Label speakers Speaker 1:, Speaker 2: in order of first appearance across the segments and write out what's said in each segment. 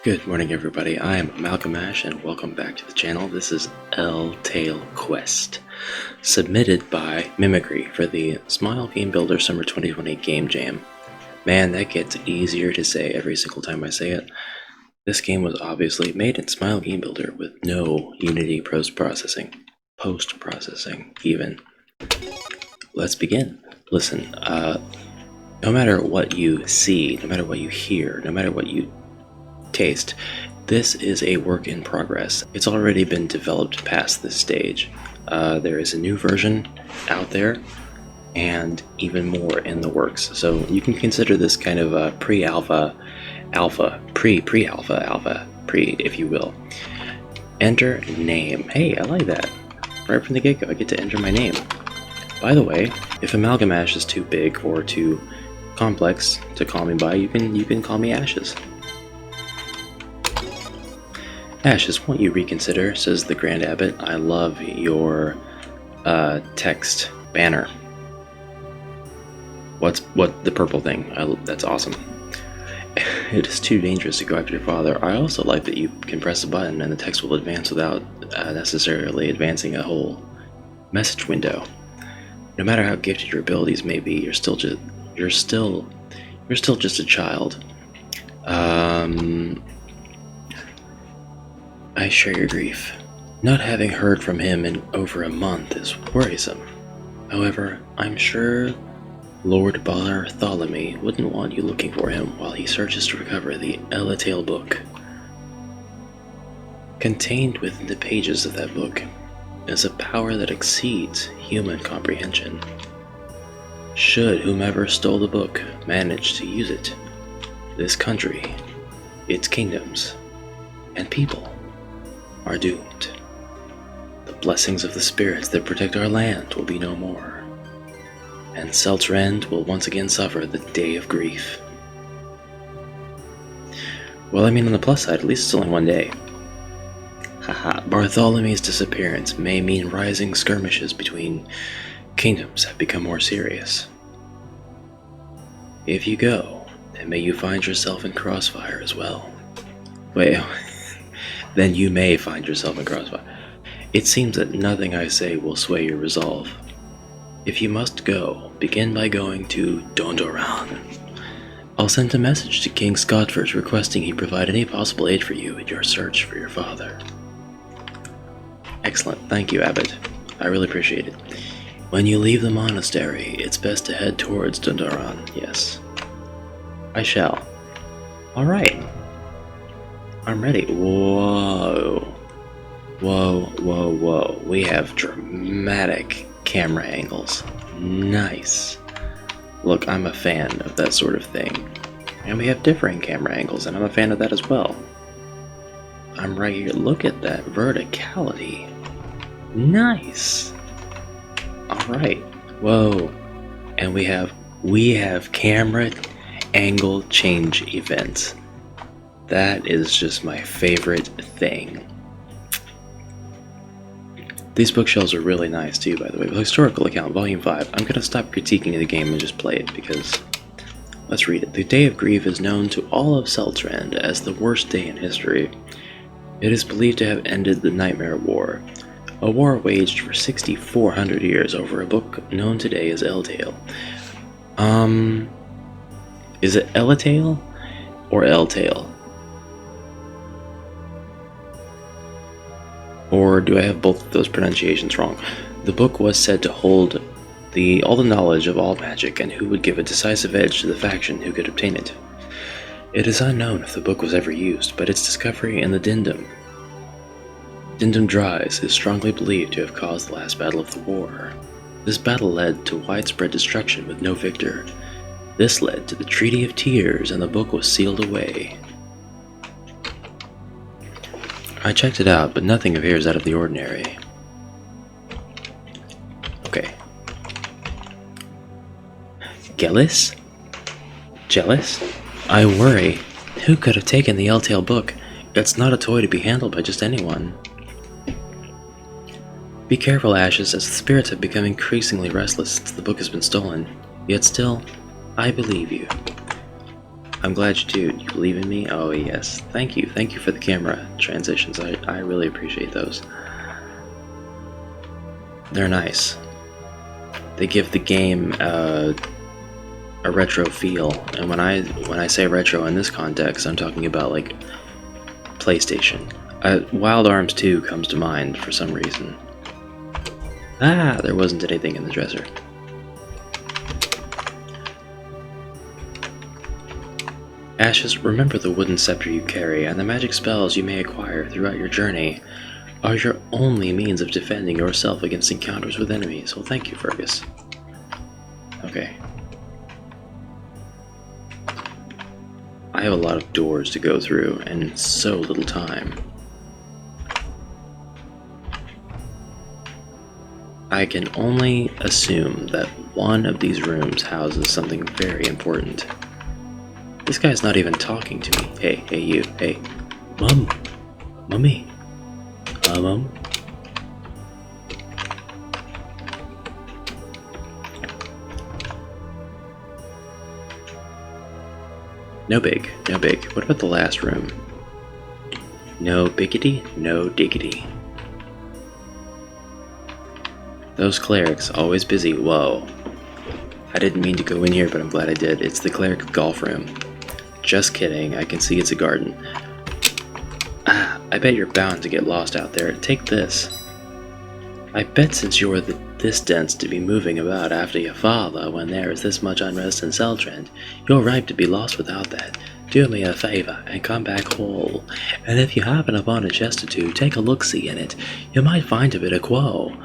Speaker 1: Good morning everybody, I am Malcolm Ash and welcome back to the channel. This is Eltale Quest, submitted by Mimicry for the Smile Game Builder Summer 2020 Game Jam. Man, that gets easier to say every single time I say it. This game was obviously made in Smile Game Builder with no Unity post-processing even. Let's begin. Listen, no matter what you see, no matter what you hear, no matter what you taste, this is a work in progress. It's already been developed past this stage. There is a new version out there and even more in the works, so you can consider this kind of a pre-alpha, if you will. Enter name. Hey, I like that. Right from the get-go, I get to enter my name. By the way, if Amalgam Ash is too big or too complex to call me by, you can call me Ashes. Ashes, won't you reconsider, says the Grand Abbot. I love your text banner. What the purple thing? That's awesome. It is too dangerous to go after your father. I also like that you can press a button and the text will advance without necessarily advancing a whole message window. No matter how gifted your abilities may be, you're still just a child. I share your grief. Not having heard from him in over a month is worrisome. However, I'm sure Lord Bartholomew wouldn't want you looking for him while he searches to recover the Eltale book. Contained within the pages of that book is a power that exceeds human comprehension. Should whomever stole the book manage to use it, this country, its kingdoms, and people are doomed. The blessings of the spirits that protect our land will be no more, and Eltale will once again suffer the day of grief. Well, I mean, on the plus side, at least it's only one day. Haha, Bartholomew's disappearance may mean rising skirmishes between kingdoms have become more serious. If you go, then may you find yourself in crossfire as well. Wait, then you may find yourself in crossfire. It seems that nothing I say will sway your resolve. If you must go, begin by going to Dondoran. I'll send a message to King Scotford requesting he provide any possible aid for you in your search for your father. Excellent, thank you, Abbot. I really appreciate it. When you leave the monastery, it's best to head towards Dondoran, yes. I shall. Alright. I'm ready. Whoa. Whoa, whoa, whoa. We have dramatic camera angles. Nice. Look, I'm a fan of that sort of thing. And we have differing camera angles, and I'm a fan of that as well. I'm right here. Look at that verticality. Nice. Alright. Whoa. And we have camera angle change events. That is just my favorite thing. These bookshelves are really nice too, by the way. Historical account, volume 5. I'm gonna stop critiquing the game and just play it because... Let's read it. The Day of Grief is known to all of Eltale as the worst day in history. It is believed to have ended the Nightmare War, a war waged for 6,400 years over a book known today as Eltale. Is it Eltale or Eltale? Or do I have both of those pronunciations wrong? The book was said to hold all the knowledge of all magic and who would give a decisive edge to the faction who could obtain it. It is unknown if the book was ever used, but its discovery in the Dindum Dries is strongly believed to have caused the last battle of the war. This battle led to widespread destruction with no victor. This led to the Treaty of Tears, and the book was sealed away. I checked it out, but nothing appears out of the ordinary. Okay. Jealous? I worry. Who could have taken the Eltale book? It's not a toy to be handled by just anyone. Be careful, Ashes, as the spirits have become increasingly restless since the book has been stolen. Yet still, I believe you. I'm glad you do. You believe in me? Oh yes. Thank you. Thank you for the camera transitions. I really appreciate those. They're nice. They give the game a retro feel, and when I say retro in this context, I'm talking about like PlayStation. Wild Arms 2 comes to mind for some reason. Ah, there wasn't anything in the dresser. Ashes, remember the wooden scepter you carry, and the magic spells you may acquire throughout your journey are your only means of defending yourself against encounters with enemies. Well, thank you, Fergus. Okay. I have a lot of doors to go through, and so little time. I can only assume that one of these rooms houses something very important. This guy's not even talking to me. Hey, you, hey. Mom! Mummy! Mom? No big, no big. What about the last room? No biggity, no diggity. Those clerics, always busy. Whoa. I didn't mean to go in here, but I'm glad I did. It's the cleric golf room. Just kidding, I can see it's a garden. Ah, I bet you're bound to get lost out there. Take this. I bet since you're this dense to be moving about after your father when there is this much unrest in Seltrend, you're ripe to be lost without that. Do me a favor and come back whole. And if you happen upon a chest or two, take a look-see in it. You might find a bit of quo.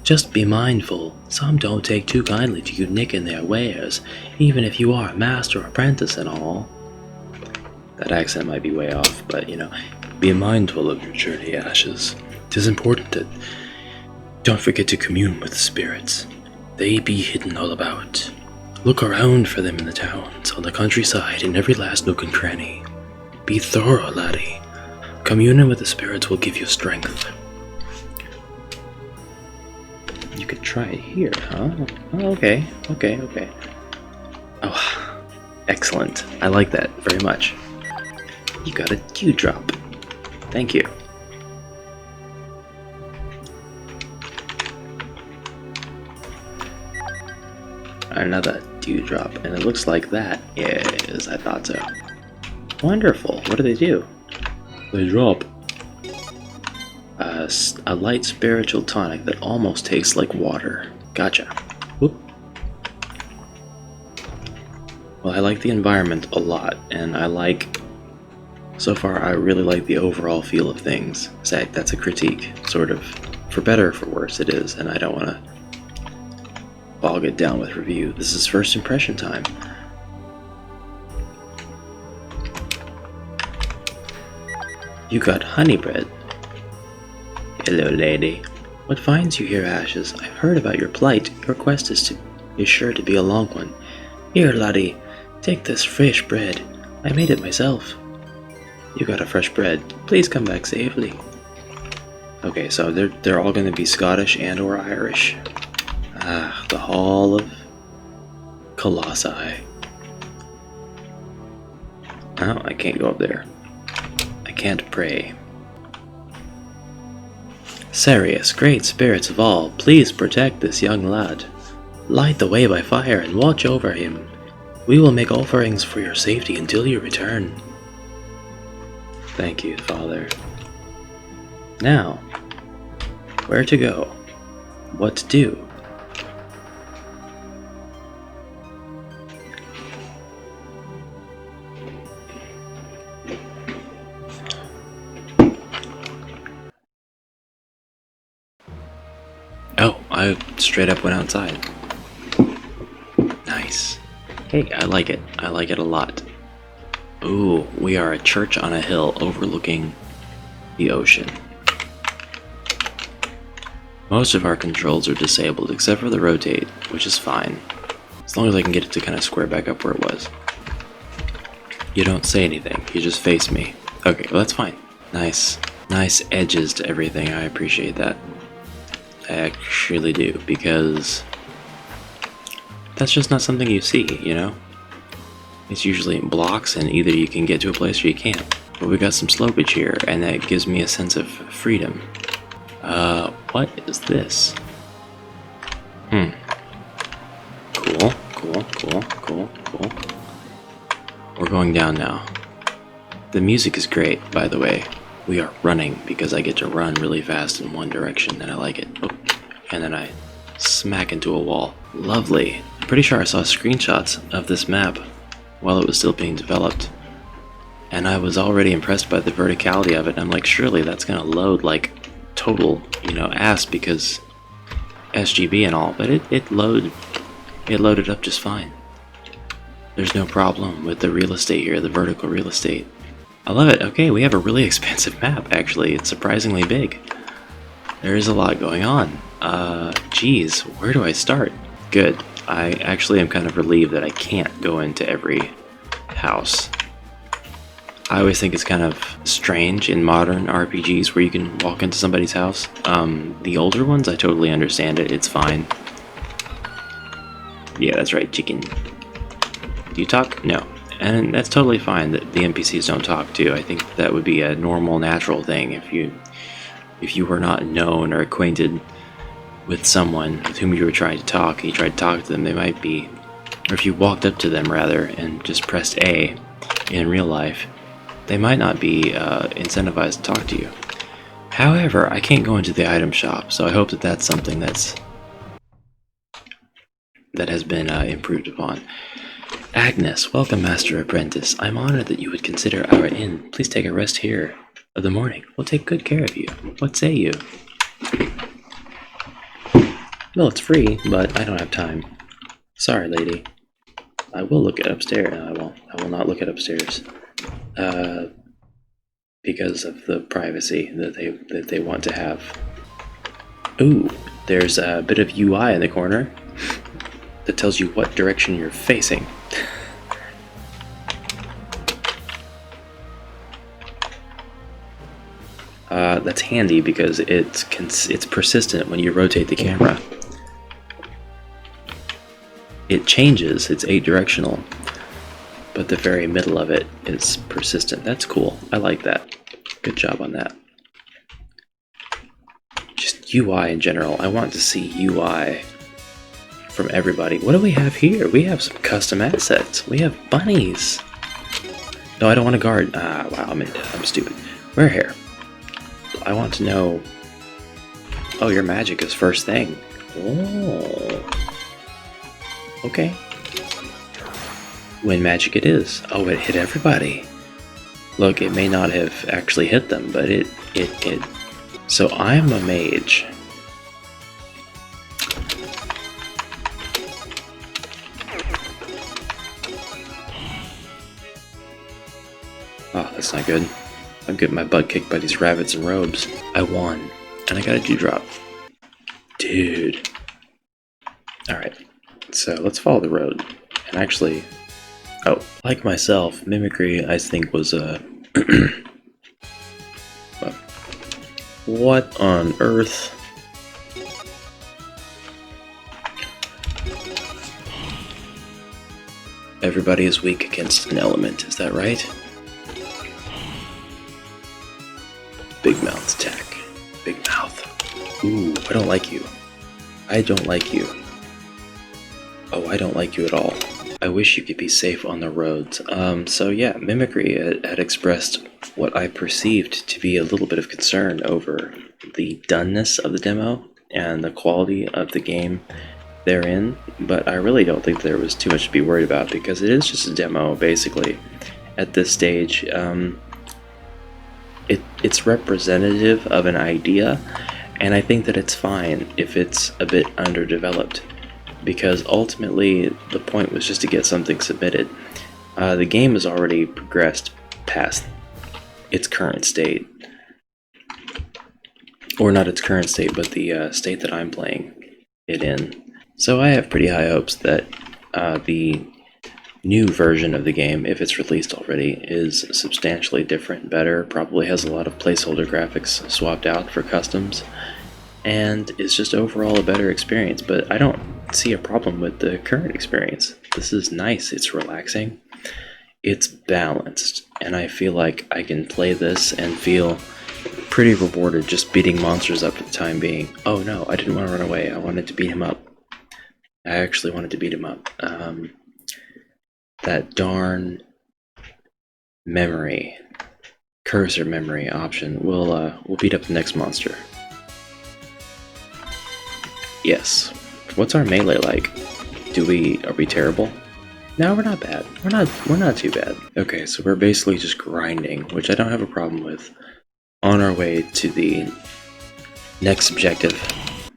Speaker 1: Just be mindful, some don't take too kindly to you nicking their wares, even if you are a master or apprentice and all. That accent might be way off, but you know, be mindful of your journey, Ashes. 'Tis important that don't forget to commune with the spirits. They be hidden all about. Look around for them in the towns, on the countryside, in every last nook and cranny. Be thorough, laddie. Communing with the spirits will give you strength. You could try it here, huh? Oh, okay. Oh, excellent. I like that very much. You got a dewdrop. Thank you. Another dewdrop, and it looks like that is, I thought so. Wonderful. What do they do? They drop a light spiritual tonic that almost tastes like water. Gotcha. Whoop. Well, I like the environment a lot, and so far I really like the overall feel of things. Say, that's a critique, sort of. For better or for worse it is, and I don't want to bog it down with review. This is first impression time. You got honey bread. Hello, lady. What finds you here, Ashes? I've heard about your plight. Your quest is sure to be a long one. Here, laddie, take this fresh bread. I made it myself. You got a fresh bread. Please come back safely. Okay, so they're all going to be Scottish and or Irish. Ah, the Hall of Colossi. Oh, I can't go up there. I can't pray. Serious, great spirits of all, please protect this young lad. Light the way by fire and watch over him. We will make offerings for your safety until you return. Thank you, Father. Now, where to go? What to do? Oh, I straight up went outside. Nice. Hey, I like it. I like it a lot. Ooh, we are a church on a hill overlooking the ocean. Most of our controls are disabled except for the rotate, which is fine. As long as I can get it to kind of square back up where it was. You don't say anything, you just face me. Okay, well that's fine. Nice edges to everything, I appreciate that. I actually do, because that's just not something you see, you know? It's usually in blocks, and either you can get to a place or you can't. But we got some slopage here, and that gives me a sense of freedom. What is this? Cool, cool, cool, cool, cool. We're going down now. The music is great, by the way. We are running because I get to run really fast in one direction, and I like it. Oh, and then I smack into a wall. Lovely. I'm pretty sure I saw screenshots of this map while it was still being developed, and I was already impressed by the verticality of it. I'm like, surely that's gonna load like total, ass, because SGB and all, but it loaded up just fine. There's no problem with the real estate here, the vertical real estate. I love it. Okay, we have a really expansive map, actually. It's surprisingly big. There is a lot going on. Geez, where do I start? Good. I actually am kind of relieved that I can't go into every house. I always think it's kind of strange in modern RPGs where you can walk into somebody's house. The older ones, I totally understand it. It's fine. Yeah, that's right, chicken. Do you talk? No. And that's totally fine that the NPCs don't talk too. I think that would be a normal, natural thing if you were not known or acquainted with someone with whom you were trying to talk, and you tried to talk to them, they might be, or if you walked up to them rather and just pressed A in real life, they might not be incentivized to talk to you. However, I can't go into the item shop, so I hope that that's something that has been improved upon. Agnes, welcome, Master Apprentice. I'm honored that you would consider our inn. Please take a rest here of the morning. We'll take good care of you. What say you? Well, it's free, but I don't have time. Sorry, lady. I will look at upstairs. No, I will not look at upstairs. Because of the privacy that they want to have. Ooh, there's a bit of UI in the corner that tells you what direction you're facing. That's handy because it's persistent when you rotate the camera. It changes, it's 8-directional, but the very middle of it is persistent. That's cool. I like that. Good job on that. Just UI in general. I want to see UI from everybody. What do we have here? We have some custom assets. We have bunnies. No, I don't want to guard. Wow, I'm stupid. Wear hair. I want to know. Oh, your magic is first thing. Oh. Okay. When magic it is. Oh, it hit everybody. Look, it may not have actually hit them, but it did. So I'm a mage. Oh, that's not good. I'm getting my butt kicked by these rabbits in robes. I won. And I got a dewdrop. Dude. Alright. So let's follow the road. And actually... Oh, like myself, Mimicry, I think, was a... What on earth? Everybody is weak against an element, is that right? Big mouth attack. Big mouth. Ooh, I don't like you. I don't like you. Oh, I don't like you at all. I wish you could be safe on the roads. So yeah, Mimicry had expressed what I perceived to be a little bit of concern over the doneness of the demo and the quality of the game therein, but I really don't think there was too much to be worried about because it is just a demo, basically. At this stage, it's representative of an idea, and I think that it's fine if it's a bit underdeveloped, because ultimately the point was just to get something submitted. The game has already progressed past its current state. Or not its current state, but the state that I'm playing it in. So I have pretty high hopes that the new version of the game, if it's released already, is substantially different, better, probably has a lot of placeholder graphics swapped out for customs, and is just overall a better experience. But I don't see a problem with the current experience. This is nice, it's relaxing. It's balanced, and I feel like I can play this and feel pretty rewarded just beating monsters up for the time being. Oh no, I didn't want to run away. I wanted to beat him up. I actually wanted to beat him up. That darn memory, cursor memory option will beat up the next monster. Yes. What's our melee like? Are we terrible? No, we're not bad. We're not too bad. Okay, so we're basically just grinding, which I don't have a problem with, on our way to the next objective.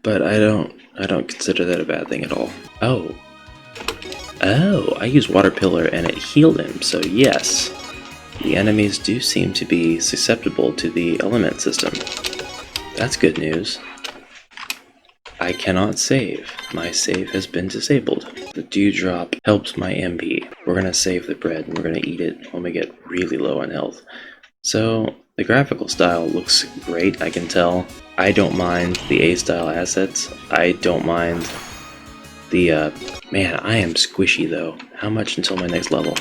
Speaker 1: But I don't consider that a bad thing at all. Oh, I used Water Pillar and it healed him, so yes. The enemies do seem to be susceptible to the element system. That's good news. I cannot save. My save has been disabled. The dewdrop helps my MP. We're gonna save the bread and we're gonna eat it when we get really low on health. So the graphical style looks great, I can tell. I don't mind the A-style assets. I don't mind the, man, I am squishy though. How much until my next level?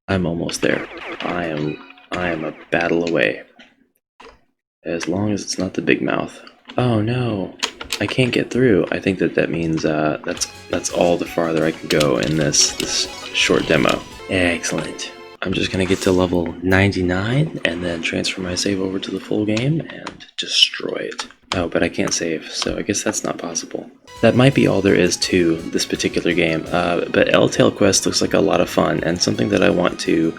Speaker 1: I'm almost there. I am a battle away. As long as it's not the big mouth. Oh no, I can't get through. I think that means that's all the farther I can go in this short demo. Excellent. I'm just gonna get to level 99 and then transfer my save over to the full game and destroy it. Oh, but I can't save, so I guess that's not possible. That might be all there is to this particular game, but Eltale Quest looks like a lot of fun and something that I want to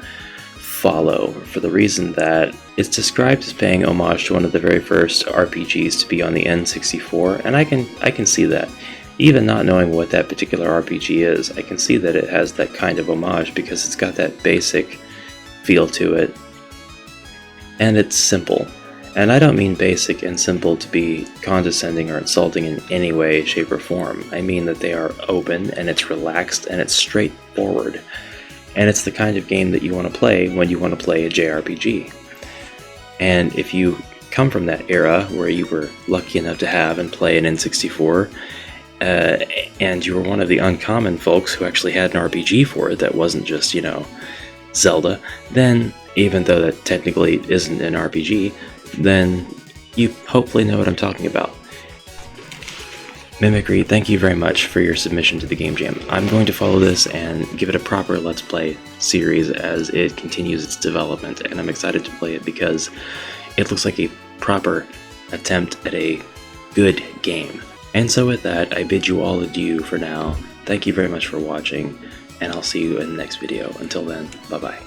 Speaker 1: follow for the reason that it's described as paying homage to one of the very first RPGs to be on the N64, and I can see that. Even not knowing what that particular RPG is, I can see that it has that kind of homage because it's got that basic feel to it. And it's simple. And I don't mean basic and simple to be condescending or insulting in any way, shape, or form. I mean that they are open, and it's relaxed, and it's straightforward. And it's the kind of game that you want to play when you want to play a JRPG. And if you come from that era where you were lucky enough to have and play an N64, and you were one of the uncommon folks who actually had an RPG for it that wasn't just, Zelda, then, even though that technically isn't an RPG, then you hopefully know what I'm talking about. Mimicry, thank you very much for your submission to the Game Jam. I'm going to follow this and give it a proper Let's Play series as it continues its development, and I'm excited to play it because it looks like a proper attempt at a good game. And so with that, I bid you all adieu for now. Thank you very much for watching, and I'll see you in the next video. Until then, bye-bye.